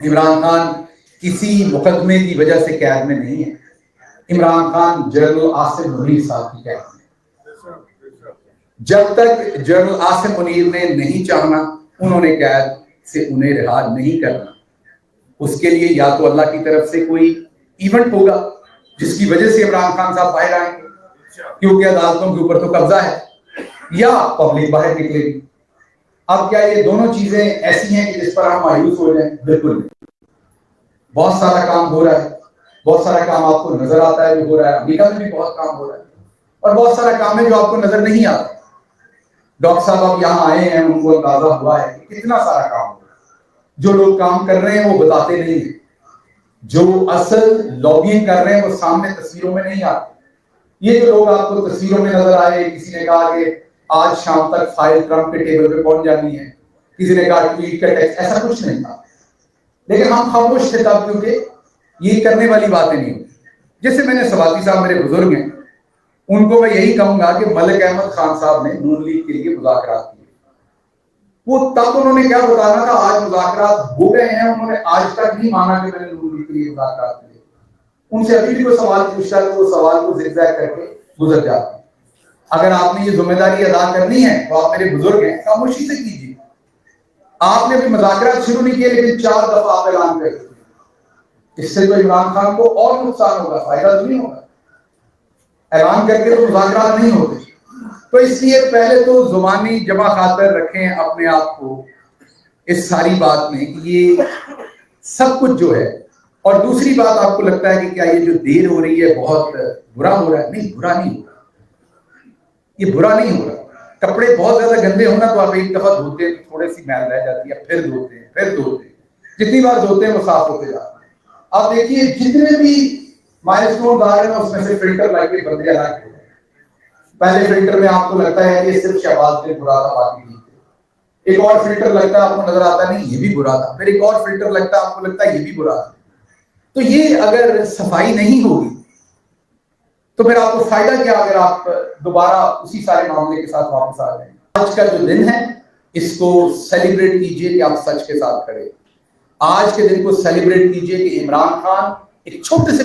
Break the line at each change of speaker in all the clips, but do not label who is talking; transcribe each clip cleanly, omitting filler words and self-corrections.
عمران خان کسی مقدمے کی وجہ سے قید میں نہیں ہے. عمران خان جنرل عاصم منیر صاحب کی قید میں. جب تک جنرل عاصم منیر نے نہیں چاہنا انہوں نے قید سے انہیں رہا نہیں کرنا. اس کے لیے یا تو اللہ کی طرف سے کوئی ایونٹ ہوگا جس کی وجہ سے عمران خان صاحب باہر آئیں گے کیونکہ عدالتوں کے اوپر تو قبضہ ہے, یا پبلک باہر نکلے گی. اب کیا یہ دونوں چیزیں ایسی ہیں کہ جس پر ہم مایوس ہو جائیں؟ بالکل نہیں. بہت سارا کام ہو رہا ہے, بہت سارا کام آپ کو نظر آتا ہے جو ہو رہا ہے. امریکہ میں بھی بہت کام ہو رہا ہے اور بہت سارا کام ہے جو آپ کو نظر نہیں آتا. ڈاکٹر صاحب اب یہاں آئے ہیں, ان کو اندازہ ہوا ہے کہ کتنا سارا کام ہو رہا ہے. جو لوگ کام کر رہے ہیں وہ بتاتے نہیں ہیں, جو اصل لابینگ کر رہے ہیں وہ سامنے تصویروں میں نہیں آتے. یہ جو لوگ آپ کو تصویروں میں نظر آئے, کسی نے کہا کہ آج شام تک فائل ٹرمپ کے ٹیبل پہ پہنچ جانی ہے, کسی نے کہا ٹویٹ کا ٹیکسٹ, ایسا کچھ نہیں تھا. لیکن ہم خاموش تھے تب کیونکہ یہ کرنے والی باتیں نہیں ہوتی. جیسے میں نے سواتی صاحب میرے بزرگ ہیں, ان کو میں یہی کہوں گا کہ ملک احمد خان صاحب نے نون لیگ کے لیے مذاکرات کیے. وہ تب انہوں نے کیا بتانا تھا, آج مذاکرات ہو گئے ہیں, انہوں نے آج تک نہیں مانا کہ میں نے نون لیگ کے لیے مذاکرات کیے. ان سے ابھی بھی کوئی سوال پوچھتا ہے تو وہ سوال کو زگ زیگ کر کے گزر جاتا ہے. اگر آپ نے یہ ذمہ داری ادا کرنی ہے تو آپ میرے بزرگ ہیں, خاموشی سے کیجیے. آپ نے بھی مذاکرات شروع نہیں کیے لیکن 4 دفعہ آپ اعلان کر دیا. اس سے تو عمران خان کو اور نقصان ہوگا, فائدہ تو نہیں ہوگا. اعلان کر کے تو مذاکرات نہیں ہوتے. تو اس لیے پہلے تو زبانی جمع خاطر رکھیں اپنے آپ کو اس ساری بات میں کہ یہ سب کچھ جو ہے. اور دوسری بات, آپ کو لگتا ہے کہ کیا یہ جو دیر ہو رہی ہے بہت برا ہو رہا ہے؟ نہیں, برا نہیں ہو رہا, یہ برا نہیں ہو رہا. کپڑے بہت زیادہ گندے ہونا تو آپ ایک دفعہ دھوتے ہیں تھوڑے سی میل رہ جاتی ہے, پھر دھوتے ہیں پھر دھوتے ہیں, جتنی بار دھوتے ہیں وہ صاف ہوتے جاتے ہیں. آپ دیکھیے جتنے بھی مائلسٹون آ رہے ہیں اس میں سے فلٹر لگ کے بندے الگ ہو گئے. پہلے فلٹر میں آپ کو لگتا ہے کہ صرف شہباز بن برا تھا, باقی نہیں. ایک اور فلٹر لگتا ہے آپ کو نظر آتا نہیں یہ بھی برا تھا, پھر ایک اور فلٹر لگتا ہے آپ کو لگتا ہے یہ بھی برا تھا. تو یہ اگر صفائی نہیں ہوگی تو پھر آپ کو فائدہ کیا اگر آپ دوبارہ اسی سارے معاملے کے ساتھ واپس آ جائیں. آج کا جو دن ہے اس کو سیلیبریٹ کیجئے کہ آپ سچ کے ساتھ کھڑے. آج کے دن کو سیلیبریٹ کیجئے کہ عمران خان ایک چھوٹے سے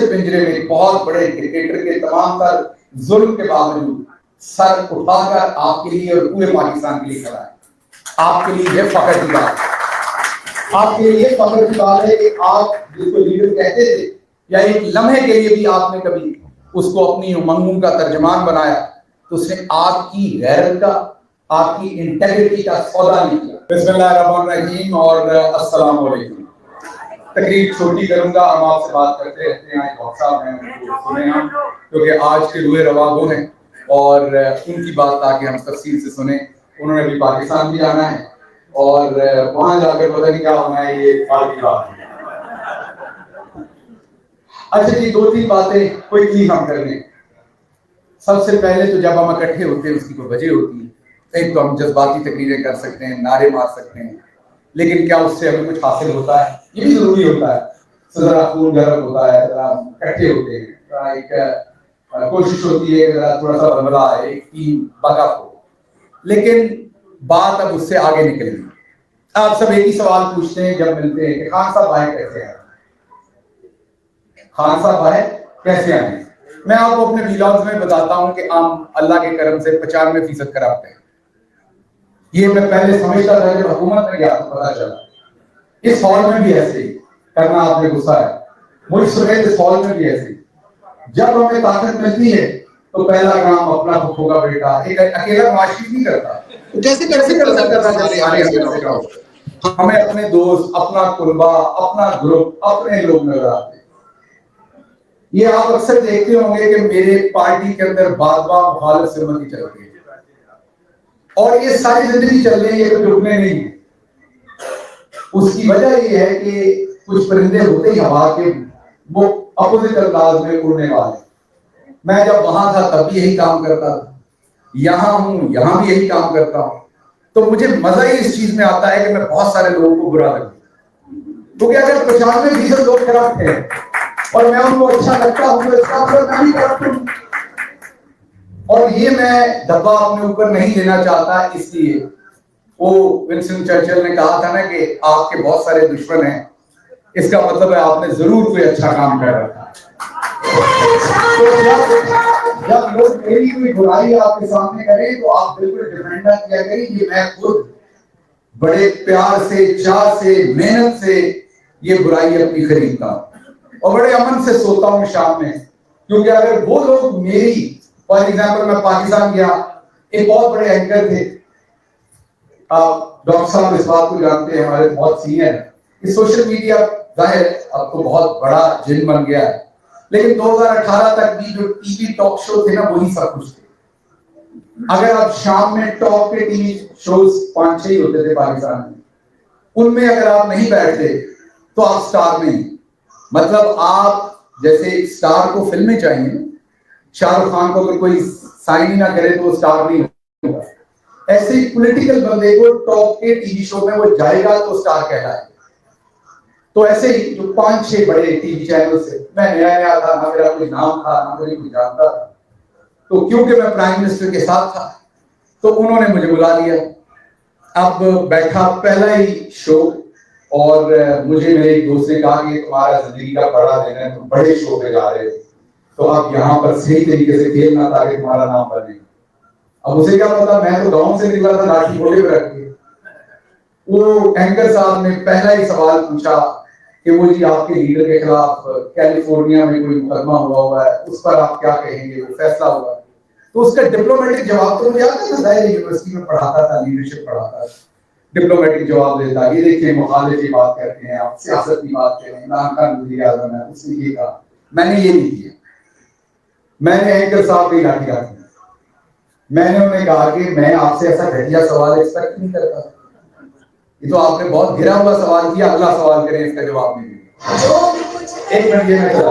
پنجرے میں بہت بڑے ڈکٹیٹر کے تمام تر ظلم کے باوجود سر اٹھا کر آپ کے لیے اور پورے پاکستان کے لیے کھڑا ہے. آپ کے لیے یہ فخر کی بات ہے, آپ کے لیے فخر کی بات ہے کہ آپ جس کو لیڈر کہتے تھے یا ایک لمحے کے لیے بھی آپ نے کبھی اس کو اپنی امنگوں کا ترجمان بنایا تو اس نے آپ کی غیرت کا, آپ کی انٹیگریٹی کا سودا نہیں کیا. بسم اللہ الرحمن الرحیم اور السلام علیکم. تقریر چھوٹی کروں گا, ہم آپ سے بات کرتے رہتے ہیں, ڈاکٹر صاحب ہیں ان کو سنیں ہم, کیونکہ آج کے روئے روا وہ ہیں اور ان کی بات تاکہ ہم تفصیل سے سنیں. انہوں نے بھی پاکستان بھی آنا ہے اور وہاں جا کر پتہ نہیں کیا ہونا ہے, یہ فارغ بات ہے. اچھا جی, 2-3 باتیں کوئی چیز ہم کر لیں. سب سے پہلے تو جب ہم اکٹھے ہوتے ہیں اس کی کوئی وجہ ہوتی ہے. ایک تو ہم جذباتی تقریریں کر سکتے ہیں, نعرے مار سکتے ہیں, لیکن کیا اس سے ہمیں کچھ حاصل ہوتا ہے؟ یہ بھی ضروری ہوتا ہے. ذرا خون گرم ہوتا ہے, ذرا اکٹھے ہوتے ہیں, ذرا ایک کوشش ہوتی ہے ذرا تھوڑا سا بنلا ہے, ایک ٹیم بقا ہو. لیکن بات اب اس سے آگے نکل گئی. آپ سب ایک ہی سوال پوچھتے ہیں جب ملتے ہیں کہ خان صاحب باہر کیسے ہیں, خان صاحب باہر کیسے آئے. میں آپ کو اپنے ویلاگز میں بتاتا ہوں کہ ہم اللہ کے کرم سے 95% کراتے ہیں. یہ میں پہلے سمجھتا تھا جب حکومت میں گیا تو پتا چلا. اس ہال میں بھی ایسے ہی کرنا آپ نے غصہ ہے, مجھ سمیت اس ہال میں بھی ایسے ہی. جب ہمیں طاقت ملتی ہے تو پہلا کام اپنا خود ہوگا بیٹا, ایک اکیلا معاشی نہیں کرتا. کیسے کر سکتا تھا جب سارے اکیلا ہو. ہمیں اپنے دوست, اپنا قربا, اپنا گروپ, اپنے لوگ نظر آتے. یہ آپ اکثر دیکھتے ہوں گے کہ میرے پارٹی کے اندر بات بات مخالف سمتی چل رہی ہے اور یہ ساری زندگی چل رہی ہے, کوئی رکنے نہیں ہے. اس کی وجہ یہ ہے کہ کچھ پرندے ہوتے ہی ہوا کے وہ اپوزٹ انداز میں اڑنے والے. میں جب وہاں تھا تب بھی یہی کام کرتا تھا, یہاں ہوں یہاں بھی یہی کام کرتا ہوں. تو مجھے مزہ ہی اس چیز میں آتا ہے کہ میں بہت سارے لوگوں کو برا لگوں, کیونکہ اگر 95% لوگ کرپٹ ہیں اور میں ان کو اچھا لگتا ہوں تو اس کا مطلب میں بھی کرپٹ ہوں. اور یہ میں دبا اپنے اوپر نہیں لینا چاہتا, اس لیے وہ ونسٹن چرچل نے کہا تھا نا کہ آپ کے بہت سارے دشمن ہیں، اس کا مطلب ہے آپ نے ضرور کوئی اچھا کام کر رکھا ہے۔ جب لوگ میری کوئی برائی آپ کے سامنے کریں تو آپ بالکل ڈیفینڈ نہ کیا کریں کہ میں خود بڑے پیار سے، چاہ سے، محنت سے یہ برائی اپنی خریدتا ہوں اور بڑے امن سے سوتا ہوں شام میں، کیونکہ اگر وہ لوگ میری، فار ایگزامپل میں پاکستان گیا، ایک بہت بڑے اینکر تھے، ڈاکٹر صاحب اس بات کو جانتے ہیں، ہمارے بہت سینئر ہیں کہ سوشل میڈیا ظاہر اب تو بہت بڑا جن بن گیا ہے، لیکن 2018 تک بھی جو ٹی وی ٹاک شو تھے نا وہی سب کچھ تھے۔ اگر آپ شام میں ٹاپ کے ٹی وی شوز 5-6 ہی ہوتے تھے پاکستان میں، ان میں اگر آپ نہیں بیٹھتے تو آپ سٹار نہیں، مطلب آپ جیسے سٹار کو فلمیں چاہیے، شاہ رخ خان کو اگر کوئی سائن ہی نہ کرے تو وہ سٹار نہیں ہوگا، ایسے ہی پولیٹیکل بندے کو ٹاپ کے ٹی وی شو میں وہ جائے گا تو سٹار کہلائے گا۔ تو ایسے ہی جو 5-6 بڑے ٹی وی چینل سے میں نیا نیا تھا، نہ میرا کوئی نام تھا، نہ مجھے کوئی جانتا تھا، تو کیونکہ میں پرائم منسٹر کے ساتھ تھا تو انہوں نے مجھے بلا لیا۔ اب بیٹھا پہلا ہی شو اور مجھے میرے ایک دوست نے کہا کہ تمہارا زندگی کا بڑا دن ہے، تم بڑے شو پہ جا رہے ہو تو آپ یہاں پر صحیح طریقے سے کھیلنا تاکہ تمہارا نام بنے۔ اب اسے کیا پتا، میں تو گاؤں سے نکلا تھا لاٹھی گھوڑے پہ رکھ کے۔ وہ اینکر صاحب نے پہلا ہی سوال پوچھا کہ وہ جی آپ کے لیڈر کے خلاف کیلیفورنیا میں کوئی مقدمہ ہوا ہے، اس پر آپ کیا کہیں گے، وہ فیصلہ ہوا ہے۔ تو اس کا ڈپلومیٹک جواب تو مجھے آتا تھا، ظاہر یونیورسٹی میں پڑھاتا تھا، لیڈرشپ پڑھاتا تھا، ڈپلومیٹک جواب دیتا، یہ دیکھیں مخالف کی بات کرتے ہیں آپ، سیاست کی بات کریں، عمران خان وزیر اعظم ہے، اس نے یہ کہا، میں نے یہ نہیں کیا۔ میں نے اینکر صاحب کی لاٹھی رکھی، میں نے انہیں کہا کہ میں آپ سے ایسا گھٹیا سوال ایکسپیکٹ نہیں کرتا، یہ تو آپ نے بہت گھرا ہوا سوال کیا، اگلا سوال کریں، اس کا جواب نہیں دیا۔ ایک منٹ یہ میں چلا،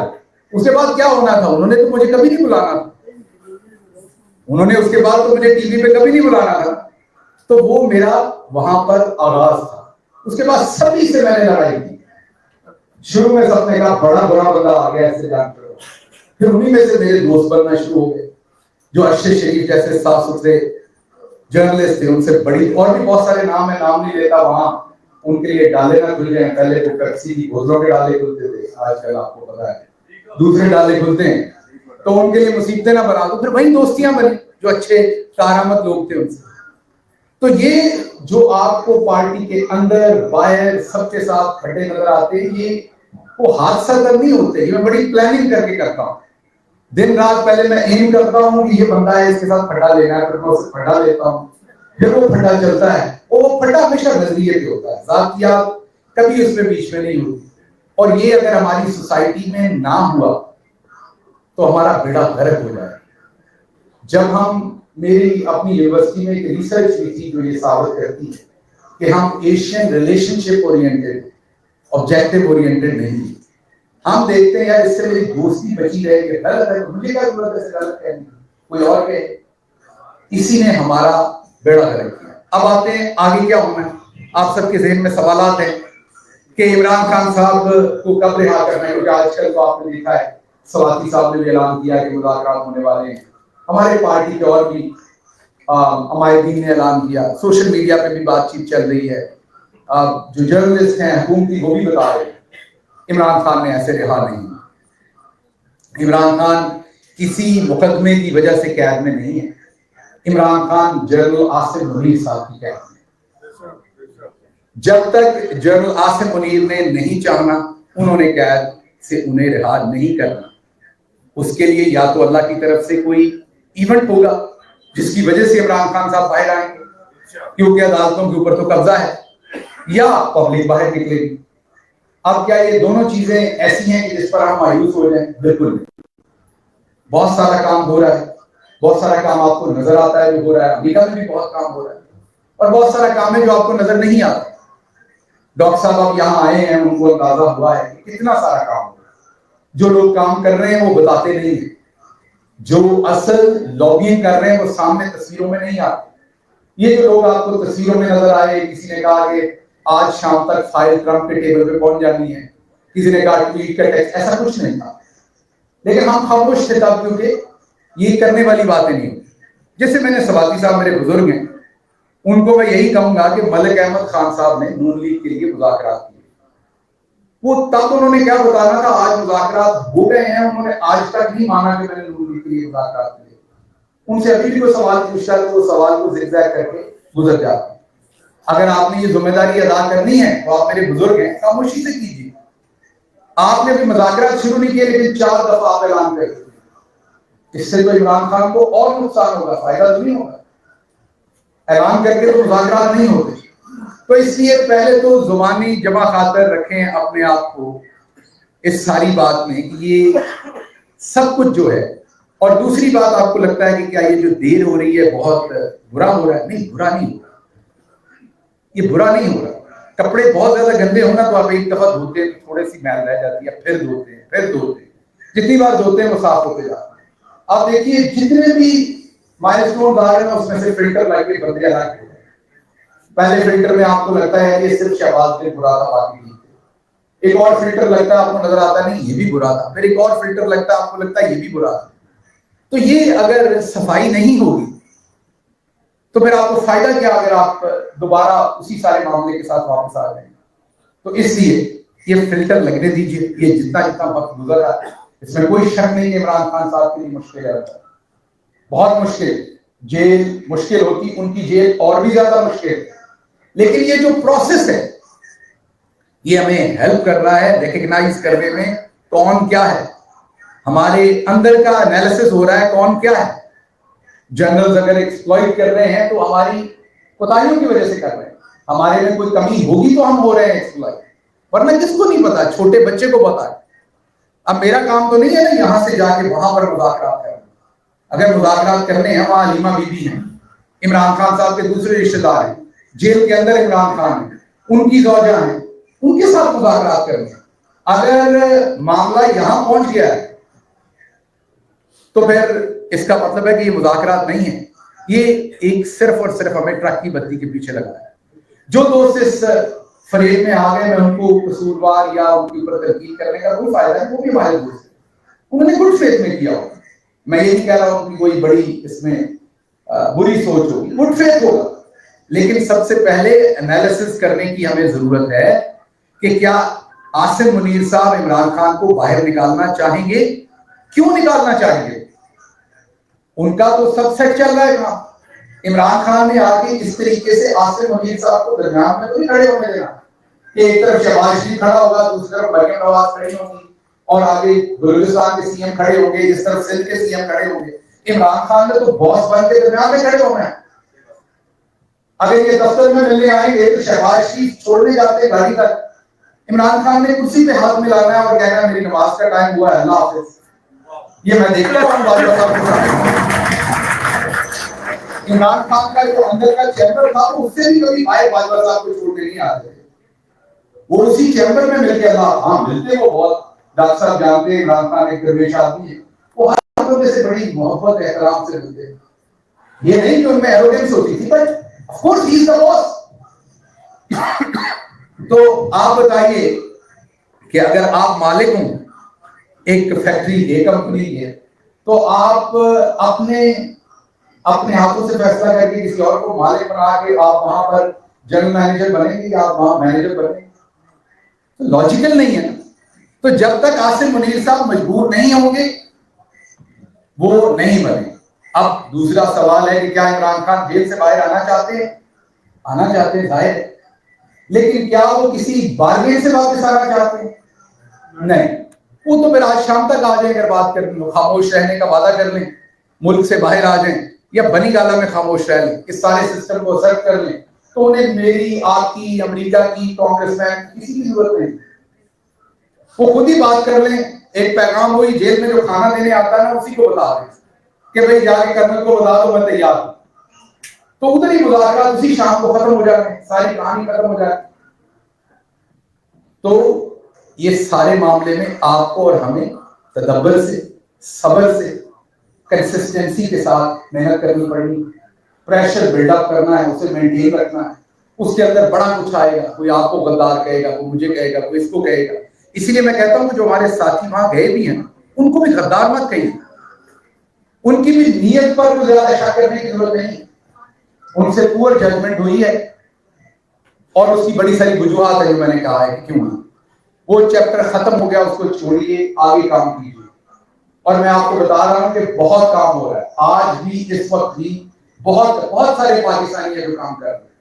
اس کے بعد کیا ہونا تھا، انہوں نے تو مجھے کبھی نہیں بلانا تھا، انہوں نے اس کے بعد تو مجھے ٹی وی پہ کبھی نہیں بلانا تھا، تو وہ میرا وہاں پر آغاز تھا۔ اس کے بعد سبھی سے میں نے لڑائی کی، شروع میں سب نے کہا بڑا برا بندہ آ گیا، ایسے جان کرو، پھر انہی میں سے میرے دوست بننا شروع ہو گئے، جو ارشد شریف جیسے صاف ستھرے جرنلسٹ تھے، ان سے بڑی، اور بھی بہت سارے نام ہے، نام نہیں لیتا، وہاں ان کے لیے ڈالے نہ کھل جائیں، پہلے تو پیپسی کی بوتلوں کے ڈالے کھلتے تھے، آج کل آپ کو پتا ہے دوسرے ڈالے کھلتے ہیں، تو ان کے لیے مصیبتیں نہ بنا دو، پھر وہی دوستیاں بنی جو اچھے کارآمد لوگ تھے ان سے۔ تو یہ جو آپ کو پارٹی کے اندر باہر سب کے ساتھ کھڑے نظر آتے ہیں، یہ وہ حادثہ تک نہیں ہوتے، یہ میں بڑی پلاننگ کر کے کرتا ہوں، دن رات پہلے میں ایم کرتا ہوں کہ یہ بندہ ہے، اس کے ساتھ پھڈا لینا ہے، پھر میں اسے پھڈا لیتا ہوں، پھر وہ پھڈا چلتا ہے، اور وہ پھڈا ہمیشہ نظریے پہ ہوتا ہے، ذاتیات کبھی اس میں بیچ میں نہیں ہوتی، اور یہ اگر ہماری سوسائٹی میں نہ ہوا تو ہمارا بیڑا غرق ہو جائے۔ جب ہم، میری اپنی یونیورسٹی میں ایک ریسرچ ہوئی تھی جو یہ ثابت کرتی ہے کہ ہم ایشین ریلیشن شپ اورینٹڈ، آبجیکٹو اورینٹڈ نہیں، ہم دیکھتے ہیں یار اس سے میری دوستی بچی رہے کہ غلط ہے، مجھے کیا ضرورت ہے غلط کہنے کی، کوئی اور کہے، اسی نے ہمارا بیڑا غرق کیا۔ اب آتے ہیں آگے کیا ہونا ہے، آپ سب کے ذہن میں سوالات ہیں کہ عمران خان صاحب کو کب رہا کرنا ہے، کیونکہ آج کل تو آپ نے دیکھا ہے سواتی صاحب نے بھی اعلان کیا کہ مذاکرات ہونے والے ہیں، ہمارے پارٹی کے اور بھی عمائدین نے اعلان کیا، سوشل میڈیا پہ بھی بات چیت چل رہی ہے، جو جرنلسٹ ہیں حکومتی وہ بھی بتا رہے ہیں عمران خان نے ایسے رہا نہیں۔ عمران خان کسی مقدمے کی وجہ سے قید میں نہیں ہے، عمران خان جنرل عاصم منیر صاحب کی قید میں، جب تک جنرل عاصم منیر نے نہیں چاہنا انہوں نے قید سے انہیں رہا نہیں کرنا، اس کے لیے یا تو اللہ کی طرف سے کوئی ایونٹ ہوگا جس کی وجہ سے عمران خان صاحب باہر آئیں گے، کیونکہ عدالتوں کے اوپر تو قبضہ ہے، یا پبلک باہر نکلے گی۔ اب کیا یہ دونوں چیزیں ایسی ہیں کہ جس پر ہم مایوس ہو جائیں؟ بالکل نہیں، بہت سارا کام ہو رہا ہے، بہت سارا کام آپ کو نظر آتا ہے جو ہو رہا ہے، امریکہ میں بھی بہت کام ہو رہا ہے، اور بہت سارا کام ہے جو آپ کو نظر نہیں آتا۔ ڈاکٹر صاحب اب یہاں آئے ہیں، ان کو اندازہ ہوا ہے کہ کتنا سارا کام ہو رہا ہے، جو لوگ کام کر رہے ہیں وہ بتاتے نہیں ہیں، جو اصل لابینگ کر رہے ہیں وہ سامنے تصویروں میں نہیں آتے۔ یہ جو لوگ آپ کو تصویروں میں نظر آئے، کسی نے کہا کہ آج شام تک فائل ٹرمپ کے ٹیبل پہ پہنچ جانی ہے، کسی نے کہا ٹویٹ کا ٹیکسٹ، ایسا کچھ نہیں تھا، لیکن ہم خاموش تھے تب کیونکہ یہ کرنے والی باتیں نہیں ہوتی۔ جیسے میں نے سواتی صاحب میرے بزرگ ہیں، ان کو میں یہی کہوں گا کہ ملک احمد خان صاحب نے نون لیگ کے لیے مذاکرات کیے، وہ تب انہوں نے کیا بتانا تھا، آج مذاکرات ہو گئے ہیں، انہوں نے آج تک نہیں مانا کہ میں نے نون لیگ کے لیے مذاکرات کیے. ان سے ابھی بھی کوئی سوال پوچھتا ہے تو وہ سوال کو زگ زیگ کر کے گزر جاتا ہے. اگر آپ نے یہ ذمہ داری ادا کرنی ہے تو آپ میرے بزرگ ہیں، خاموشی سے کیجیے. آپ نے ابھی مذاکرات شروع نہیں کیے لیکن 4 دفعہ آپ اعلان کر دیے، اس سے تو عمران خان کو اور نقصان ہوگا، فائدہ تو نہیں ہوگا. اعلان کر کے تو مذاکرات نہیں ہوتے. تو اس لیے پہلے تو زبانی جمع خاطر رکھیں اپنے آپ کو اس ساری بات میں کہ یہ سب کچھ جو ہے. اور دوسری بات، آپ کو لگتا ہے کہ کیا یہ جو دیر ہو رہی ہے بہت برا ہو رہا ہے؟ نہیں، برا نہیں ہو رہا، یہ برا نہیں ہو رہا. کپڑے بہت زیادہ گندے ہونا تو آپ ایک دفعہ دھوتے ہیں تو تھوڑی سی میل رہ جاتی ہے، پھر دھوتے ہیں پھر دھوتے ہیں، جتنی بار دھوتے ہیں وہ صاف ہوتے جاتے ہیں. آپ دیکھیے جتنے بھی مائلسٹون آ رہے ہیں اس میں سے فلٹر لائٹ کے بندے الگ ہوتے ہیں. پہلے فلٹر میں آپ کو لگتا ہے کہ صرف شہباز کے برا تھا، باقی نہیں. ایک اور فلٹر لگتا ہے آپ کو نظر آتا نہیں یہ بھی برا تھا، پھر ایک اور فلٹر لگتا ہے آپ کو لگتا ہے یہ بھی برا تھا. تو یہ اگر صفائی نہیں ہوگی تو پھر آپ کو فائدہ کیا اگر آپ دوبارہ اسی سارے معاملے کے ساتھ واپس آ جائیں. تو اس لیے یہ فلٹر لگنے دیجیے. یہ جتنا وقت گزر رہا ہے اس میں کوئی شک نہیں کہ عمران خان صاحب کے لیے مشکل ہے، بہت مشکل. جیل مشکل ہوتی، ان کی جیل اور بھی زیادہ مشکل. لیکن یہ جو پروسیس ہے یہ ہمیں ہیلپ کر رہا ہے ریکگنائز کرنے میں کون کیا ہے. ہمارے اندر کا انالیسس ہو رہا ہے کون کیا ہے. جنرلز اگر ایکسپلائٹ کر رہے ہیں تو ہماری کوتاہیوں کی وجہ سے کر رہے ہیں. ہمارے میں کوئی کمی ہوگی تو ہم ہو رہے ہیں ایکسپلائٹ، ورنہ کس کو نہیں پتا، چھوٹے بچے کو پتا ہے. اب میرا کام تو نہیں ہے نا یہاں سے جا کے وہاں پر مذاکرات کرنا. اگر مذاکرات کرنے ہیں، وہاں حلیمہ بی بی ہیں، عمران خان صاحب کے دوسرے رشتے دار ہیں، جیل کے اندر عمران خان ہیں، ان کی زوجہ ہیں، ان کے ساتھ مذاکرات کرنے ہیں. اگر معاملہ یہاں پہنچ گیا ہے تو پھر اس کا مطلب ہے کہ یہ مذاکرات نہیں ہے، یہ ایک صرف اور صرف ہمیں ٹرک کی بتی کے پیچھے لگا ہے. جو دوست اس فریب میں آ گئے میں ان کو قصوروار یا ان کے اوپر تنقید کرنے کا کوئی فائدہ ہے، وہ بھی ہمارے دوست ہیں، انہوں نے گڈ فیتھ میں کیا ہو. میں یہ نہیں کہہ رہا ہوں کہ کوئی بڑی اس میں بری سوچ ہوگی، گڈ فیتھ ہوگا. لیکن سب سے پہلے انالیسس کرنے کی ہمیں ضرورت ہے کہ کیا عاصم منیر صاحب عمران خان کو باہر نکالنا چاہیں گے؟ کیوں نکالنا چاہیں گے؟ ان کا تو سب سیٹ چل رہا ہے کام. عمران خان نے آ کے اس طریقے سے عاصم منیر صاحب کو درمیان میں تو نہیں کھڑے ہونے دینا کہ ایک طرف شہباز شریف کھڑا ہوگا، دوسری طرف مریم نواز کھڑی ہوگی اور آگے بلوچستان کے سی ایم کھڑے ہوں گے، اس طرف سندھ کے سی ایم کھڑے ہوں گے. عمران خان نے تو باس بن کے درمیان میں کھڑے ہونا ہے. اگر یہ دفتر میں ملنے آئیں گے تو شہباز شریف چھوڑنے جاتے گاڑی تک، عمران خان نے کرسی پہ ہاتھ ملانا ہے اور کہنا ہے میری نماز کا ٹائم ہوا ہے، اللہ حافظ. یہ میں دیکھ رہا ہوں. عمران خان کا جو اندر کا چیمبر تھا اس سے بھی کبھی بھائی باجوہ صاحب کو چھوڑ کے نہیں آتے، وہ اسی چیمبر میں مل کے اللہ ہاں ملتے. وہ بہت ڈاکٹر صاحب جانتے ہیں عمران خان ایک درویش آدمی ہے، وہ ہر بندے سے بڑی محبت احترام سے ملتے ہیں. یہ نہیں کہ ان میں ایروگنس ہوتی تھی، بٹ آف کورس ہی از دی باس. تو آپ بتائیے کہ اگر آپ مالک ہوں ایک فیکٹری ایک کمپنی کے تو آپ اپنے ہاتھوں سے فیصلہ کر کے کسی اور کو مالک بنا کے آپ وہاں پر جنرل مینیجر بنیں گے یا آپ وہاں مینیجر بنیں گے؟ تو لاجیکل نہیں ہے. تو جب تک عاصم منیر صاحب مجبور نہیں ہوں گے وہ نہیں بنے. اب دوسرا سوال ہے کہ کیا عمران خان جیل سے باہر آنا چاہتے ہیں؟ آنا چاہتے ہیں ظاہر ہے، لیکن کیا وہ کسی بارگین سے واپس آنا چاہتے ہیں؟ نہیں. وہ تو پھر آج شام تک آ جائیں، اگر بات کرنی ہو خاموش رہنے کا وعدہ کر لیں، ملک سے باہر آ جائیں یا بنی گالا میں خاموش رہ لیں، اس سارے سسٹم کو سرٹ کر لیں، تو انہیں میری، آپ کی، امریکہ کی، کانگریس مین کسی کی ضرورت نہیں. وہ خود ہی بات کر لیں. ایک پیغام وہی جیل میں جو کھانا دینے آتا ہے نا اسی کو بتا دیں کہ بھائی جا کے کرنل کو بتا دو میں تیار ہوں. تو ادھر ہی مذاکرات اسی شام کو ختم ہو جاتے ہیں، ساری کہانی ختم ہو جاتی. تو یہ سارے معاملے میں آپ کو اور ہمیں تدبر سے، صبر سے، کنسسٹنسی کے ساتھ محنت کرنی پڑے گی. پریشر بلڈ اپ کرنا ہے، اسے مینٹین رکھنا ہے. اس کے اندر بڑا کچھ آئے گا، کوئی آپ کو غدار کہے گا، کوئی مجھے کہے گا، کوئی اس کو کہے گا. اسی لیے میں کہتا ہوں کہ جو ہمارے ساتھی وہاں گئے بھی ہیں ان کو بھی غدار مت کہیے، ان کی بھی نیت پر کوئی زیادہ شک کرنے کی ضرورت نہیں. ان سے پور ججمنٹ ہوئی ہے اور اس کی بڑی ساری وجوہات ہے جو میں نے کہا ہے کہ کیوں ہوئی. وہ چیپٹر ختم ہو گیا, اس کو چھوڑیے, آگے کام کیجیے. اور میں آپ کو بتا رہا ہوں کہ بہت کام ہو رہا ہے آج بھی, اس وقت بھی بہت بہت سارے پاکستانی ہیں جو کام کر رہے ہیں.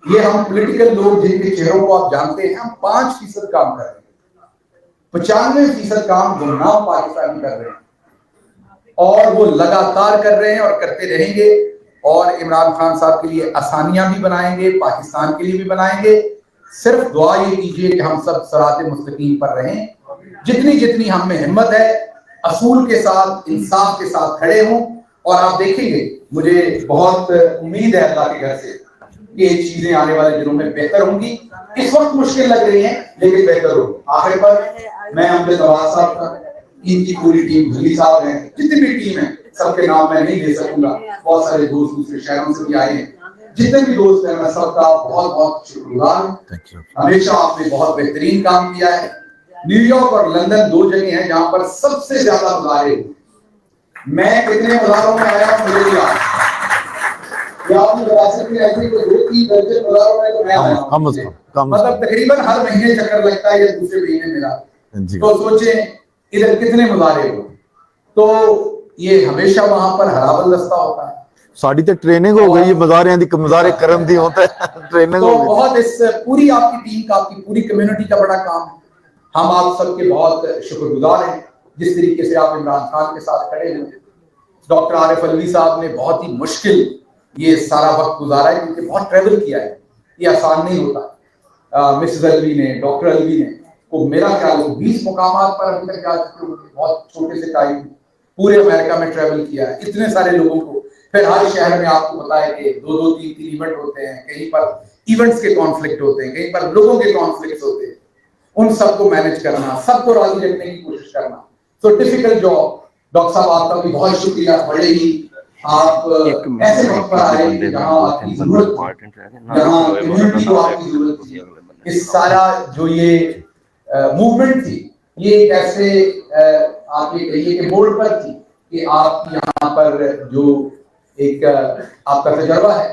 یہ ہم پولیٹیکل لوگ جن کے چہروں کو آپ جانتے ہیں, ہم 5% کام کر رہے ہیں, 95% کام گمنام پاکستانی کر رہے ہیں, اور وہ لگاتار کر رہے ہیں اور کرتے رہیں گے. اور عمران خان صاحب کے لیے آسانیاں بھی بنائیں گے, پاکستان کے لیے بھی بنائیں گے. صرف دعا یہ کیجئے کہ ہم سب صراط مستقیم پر رہیں, جتنی ہم میں ہمت ہے اصول کے ساتھ, انصاف کے ساتھ کھڑے ہوں. اور آپ دیکھیں گے, مجھے بہت امید ہے اللہ کے گھر سے کہ یہ چیزیں آنے والے دنوں میں بہتر ہوں گی. اس وقت مشکل لگ رہی ہیں لیکن بہتر ہوگی. آخر پر میں امجد نواز صاحب کا, ان کی پوری ٹیم, بھلی صاحب ہیں, جتنی بھی ٹیم ہے, سب کے نام میں نہیں لے سکوں گا, بہت سارے دوست دوسرے شہروں سے بھی آئے ہیں, جتنے بھی دوست ہیں میں سب کا بہت بہت شکر گزار ہوں. ہمیشہ آپ نے بہت بہترین کام کیا ہے. نیو یارک اور لندن 2 جگہ ہیں جہاں پر سب سے زیادہ مظاہرے ہوئے. میں کتنے مظاہروں میں آیا ہوں مجھے نہیں یاد, یا آپ نے بتا سکتے ہیں کہ 2-3 درجن مظاہروں میں تو میں آیا ہوں, مطلب تقریباً ہر مہینے چکر لگتا ہے یا دوسرے مہینے میرا. تو سوچیں ادھر کتنے مظاہرے ہوئے. تو یہ ہمیشہ وہاں پر ہرا بلدستہ ہوتا ہے.
ساڑی تے ٹریننگ ہو گئی, مظاہرے کرم دی ہوتا ہے ٹریننگ
تو
ہو گئی.
بہت اس پوری آپ کی ٹیم کا, آپ کی پوری کمیونٹی کا بڑا کام ہے. ہم آپ سب کے بہت شکر گزار ہیں جس طریقے سے آپ عمران خان کے ساتھ کھڑے ہیں. ڈاکٹر عارف الوی صاحب نے بہت ہی مشکل یہ سارا وقت گزارا ہے کیونکہ بہت ٹریول کیا ہے, یہ آسان نہیں ہوتا. مسز الوی نے, ڈاکٹر الوی نے, وہ میرا خیال 20 مقامات پر ابھی تک جا چکے ہوئے, بہت چھوٹے سے ٹائم پورے امریکہ میں ٹریول کیا ہے, اتنے سارے لوگوں کو. پھر ہر شہر میں آپ کو پتا ہے کہ 2-3 ایونٹ ہوتے ہیں, کہیں پر ایونٹس کے کانفلکٹ ہوتے ہیں, کہیں پر لوگوں کے کانفلکٹ ہوتے ہیں, ان سب کو مینج کرنا, سب کو راضی رکھنے کی کوشش کرنا. تو ڈیفیکلٹ جاب. ڈاکٹر صاحب آپ کا بھی بہت شکریہ, بڑے ہی آپ ایسے وقت پر آئے کہ جہاں آپ کی ضرورت تھی, جہاں کمیونٹی کو آپ کی ضرورت تھی. اس سارا جو یہ موومنٹ تھی, یہ ایک ایسے آپ یہ کہیے کہ موڑ پر تھی کہ آپ یہاں پر جو ایک آپ کا تجربہ ہے,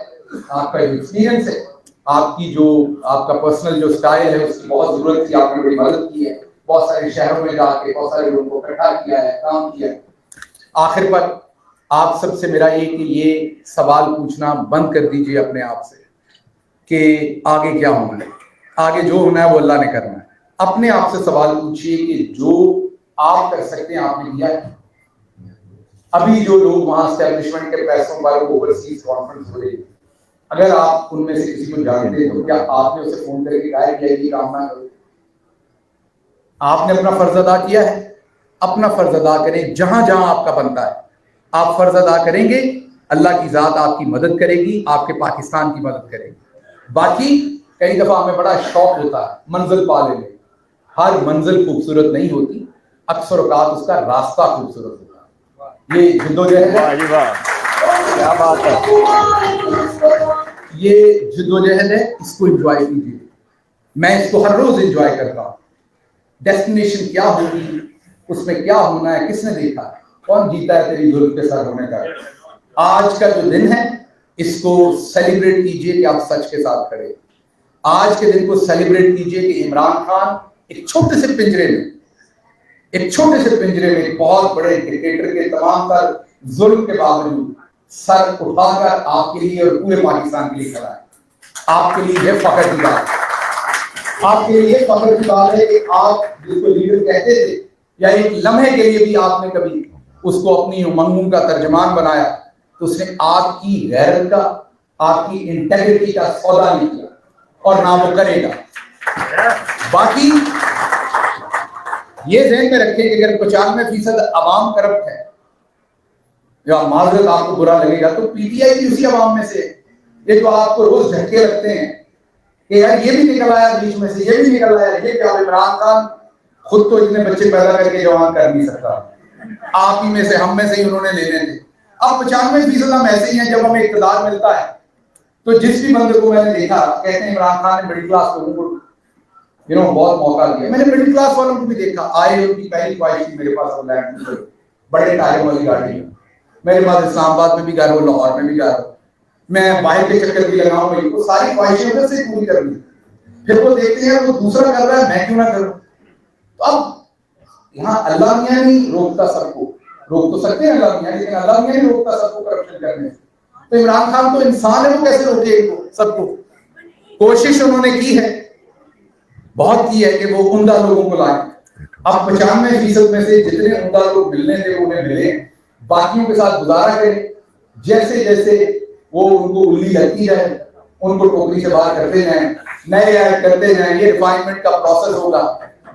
آپ کا جو ایکسپیرینس ہے, آپ کی جو آپ کا پرسنل جو سٹائل ہے, اس کی بہت ضرورت تھی. آپ نے بڑی مدد کی ہے, بہت سارے شہروں میں جا کے بہت سارے لوگوں کو اکٹھا کیا ہے, کام کیا ہے. آخر پر آپ سب سے میرا یہ کہ یہ سوال پوچھنا بند کر دیجئے اپنے آپ سے کہ آگے کیا ہونا ہے. آگے جو ہونا ہے وہ اللہ نے کرنا ہے. اپنے آپ سے سوال پوچھئے کہ جو آپ کر سکتے ہیں آپ نے کیا ہے. ابھی جو لوگ وہاں اسٹیبلشمنٹ کے پیسوں پر اوورسیز کانفرنس ہو رہی ہے, اگر آپ ان میں سے کسی کو جانتے ہیں تو کیا آپ نے اسے فون کر کے کہا ہے کہ یہ کام نہ کرو. آپ نے اپنا فرض ادا کیا ہے, اپنا فرض ادا کریں جہاں جہاں آپ کا بنتا ہے. آپ فرض ادا کریں گے, اللہ کی ذات آپ کی مدد کرے گی, آپ کے پاکستان کی مدد کرے گی. باقی کئی دفعہ ہمیں بڑا شوق ہوتا ہے منزل پا لینے. ہر منزل خوبصورت نہیں ہوتی, اکثر اوقات اس کا راستہ خوبصورت ہوتا ہے. یہ جدوجہد ہے,
کیا بات ہے,
یہ جدوجہد ہے, اس کو انجوائے کیجیے. میں اس کو ہر روز انجوائے کرتا ہوں. ڈیسٹینیشن کیا ہوگی, اس میں کیا ہونا ہے, کس نے دیکھا, کون جیتا ہے تیری ضرورت کے ساتھ ہونے کا. آج کا جو دن ہے اس کو سیلیبریٹ کیجئے کہ آپ سچ کے ساتھ کھڑے. آج کے دن کو سیلیبریٹ کیجئے کہ عمران خان ایک چھوٹے سے پنجرے میں ایک بہت بڑے ڈکٹیٹر کے تمام تر ظلم کے باوجود سر اٹھا کر آپ کے لیے اور پورے پاکستان کے لیے کھڑا ہے. آپ کے لیے یہ فخر کی بات ہے, آپ کے لیے فخر کی بات ہے کہ آپ جس کو لیڈر کہتے تھے, یا ایک لمحے کے لیے بھی آپ نے کبھی اس کو اپنی امنگوں کا ترجمان بنایا تو اس نے آپ کی غیرت کا, آپ کی انٹیگریٹی کا سودا نہیں کیا, اور نہ وہ کرے گا. باقی یہ ذہن میں رکھیں کہ اگر 95% عوام کرپٹ ہے, یا معذرت آپ کو برا لگے گا, تو پی ٹی آئی بھی اسی عوام میں سے. یہ جو آپ کو روز جھٹکے رکھتے ہیں کہ یار یہ بھی نکل آیا بیچ میں سے, یہ بھی نکل آیا, یہ کیا عمران خان خود تو اتنے بچے پیدا کر کے جوان کر نہیں سکتا, آپ ہی میں سے ہم میں سے ہی انہوں نے لینے تھے. اب 95% ہم ایسے ہی ہیں. جب ہمیں اقتدار ملتا ہے تو جس بھی بندے کو میں نے دیکھا, کہتے ہیں عمران خان نے مڈل کلاس لوگوں کو بہت موقع دیا. میں نے مڈل کلاس والوں کو بھی دیکھا, آئے ان کی پہلی خواہش تھی میرے پاس بڑے ٹائروں والی گاڑی. میرے پاس اسلام آباد میں بھی گھر ہو, لاہور میں بھی گھر ہو, میں باہر کے چکر بھی لگاؤں گی، وہ ساری خواہشیں ادھر سے پوری کرنی، پھر وہ دیکھتے ہیں وہ دوسرا کر رہا ہے میں کیوں نہ کروں. تو اب یہاں اللہ میاں نہیں روکتا سب کو، روک تو سکتے ہیں اللہ میاں، لیکن اللہ میاں نہیں روکتا سب کو کرپشن کرنے. تو عمران خان تو انسان ہے، وہ کیسے روکے ان کو سب کو؟ کوشش انہوں نے کی ہے، بہت کی ہے کہ وہ عمدہ لوگوں کو لائیں. اب 95% میں سے جتنے عمدہ لوگ ملنے تھے انہیں ملے، باقیوں کے ساتھ گزارا کریں. جیسے جیسے وہ ان کو الی لگتی جائے ان کو ٹوکری سے باہر کرتے جائیں، نئے ایڈ کرتے جائیں. یہ ریفائنمنٹ کا پروسیس ہوگا،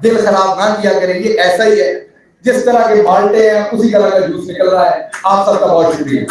دل خراب نہ کیا کریں. یہ ایسا ہی ہے، جس طرح کے بالٹے ہیں اسی طرح کا جوس نکل رہا ہے. آپ سب کا بہت شکریہ.